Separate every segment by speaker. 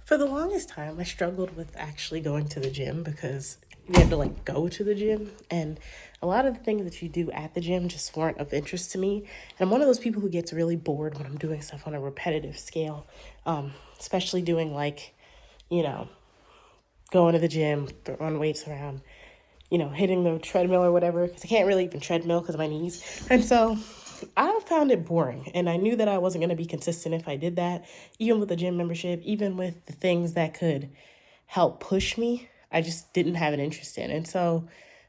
Speaker 1: For the longest time, I struggled with actually going to the gym because you had to like go to the gym, and a lot of the things that you do at the gym just weren't of interest to me. And I'm one of those people who gets really bored when I'm doing stuff on a repetitive scale, especially doing like, you know, going to the gym, throwing weights around, hitting the treadmill or whatever, because I can't really even treadmill because of my knees. And so I found it boring. And I knew that I wasn't going to be consistent if I did that, even with the gym membership, even with the things that could help push me. I just didn't have an interest in. And so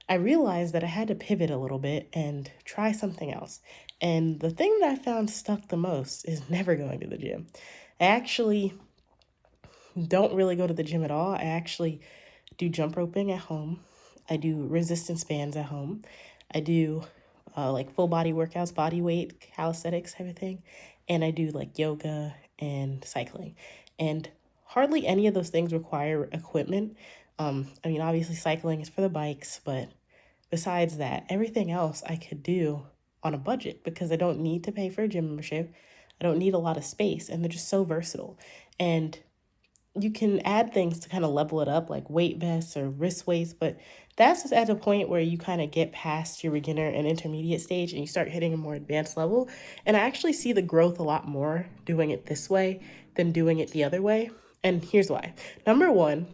Speaker 1: I realized that I had to pivot a little bit and try something else. And the thing that I found stuck the most is never going to the gym. I actually don't really go to the gym at all. I actually do jump roping at home. I do resistance bands at home. I do like full body workouts, body weight, calisthenics type of thing. And I do like yoga and cycling. And hardly any of those things require equipment. Obviously, cycling is for the bikes, but besides that, everything else I could do on a budget because I don't need to pay for a gym membership. I don't need a lot of space, and they're just so versatile. And you can add things to kind of level it up, like weight vests or wrist weights, but that's just at a point where you kind of get past your beginner and intermediate stage and you start hitting a more advanced level. And I actually see the growth a lot more doing it this way than doing it the other way. And here's why. Number one,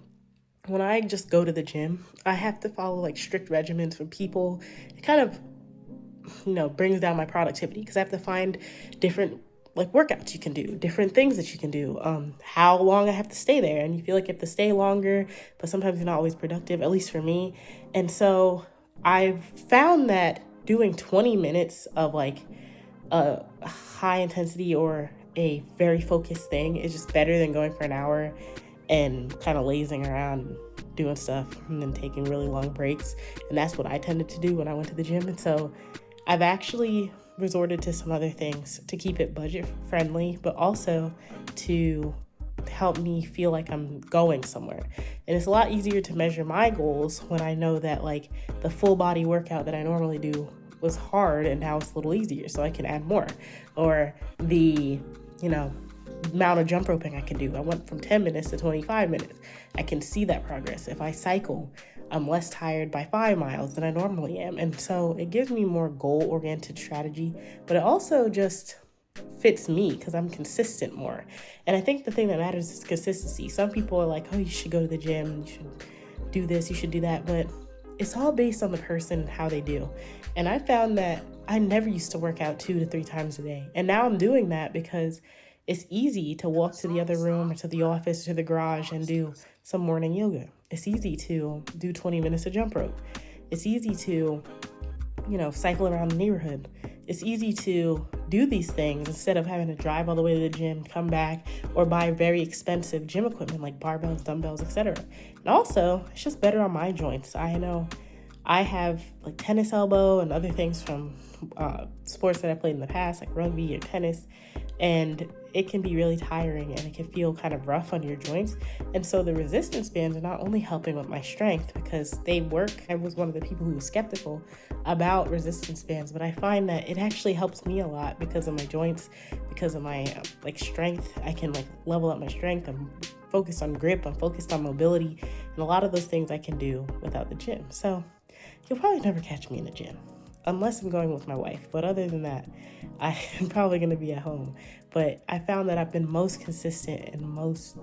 Speaker 1: when I just go to the gym, I have to follow like strict regimens for people. It kind of brings down my productivity because I have to find different like workouts you can do, different things that you can do, how long I have to stay there. And you feel like you have to stay longer, but sometimes you're not always productive, at least for me. And so I've found that doing 20 minutes of like a high intensity or a very focused thing is just better than going for an hour and kind of lazing around doing stuff and then taking really long breaks. And that's what I tended to do when I went to the gym. And so I've actually resorted to some other things to keep it budget friendly, but also to help me feel like I'm going somewhere. And it's a lot easier to measure my goals when I know that like the full body workout that I normally do was hard and now it's a little easier, so I can add more. Or the, amount of jump roping I can do. I went from 10 minutes to 25 minutes. I can see that progress. If I cycle, I'm less tired by 5 miles than I normally am. And so it gives me more goal-oriented strategy, but it also just fits me because I'm consistent more. And I think the thing that matters is consistency. Some people are like, oh, you should go to the gym, you should do this, you should do that, but it's all based on the person and how they do. And I found that I never used to work out 2 to 3 times a day. And now I'm doing that because it's easy to walk to the other room or to the office or to the garage and do some morning yoga. It's easy to do 20 minutes of jump rope. It's easy to, cycle around the neighborhood. It's easy to do these things instead of having to drive all the way to the gym, come back, or buy very expensive gym equipment like barbells, dumbbells, etc. And also, it's just better on my joints. I know I have like tennis elbow and other things from sports that I played in the past, like rugby or tennis, and it can be really tiring and it can feel kind of rough on your joints. And so the resistance bands are not only helping with my strength because they work. I was one of the people who was skeptical about resistance bands, but I find that it actually helps me a lot because of my joints, because of my strength. I can level up my strength. I'm focused on grip. I'm focused on mobility, and a lot of those things I can do without the gym. So you'll probably never catch me in the gym unless I'm going with my wife. But other than that, I'm probably going to be at home. But I found that I've been most consistent and most,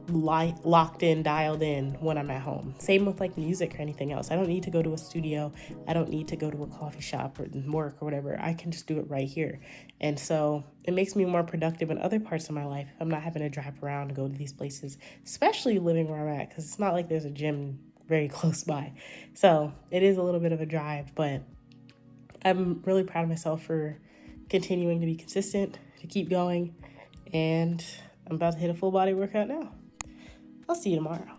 Speaker 1: locked in, dialed in when I'm at home. Same with music or anything else. I don't need to go to a studio. I don't need to go to a coffee shop or work or whatever. I can just do it right here. And so it makes me more productive in other parts of my life. I'm not having to drive around and go to these places, especially living where I'm at, because it's not like there's a gym very close by. So it is a little bit of a drive, but I'm really proud of myself for continuing to be consistent, to keep going, and I'm about to hit a full body workout now. I'll see you tomorrow.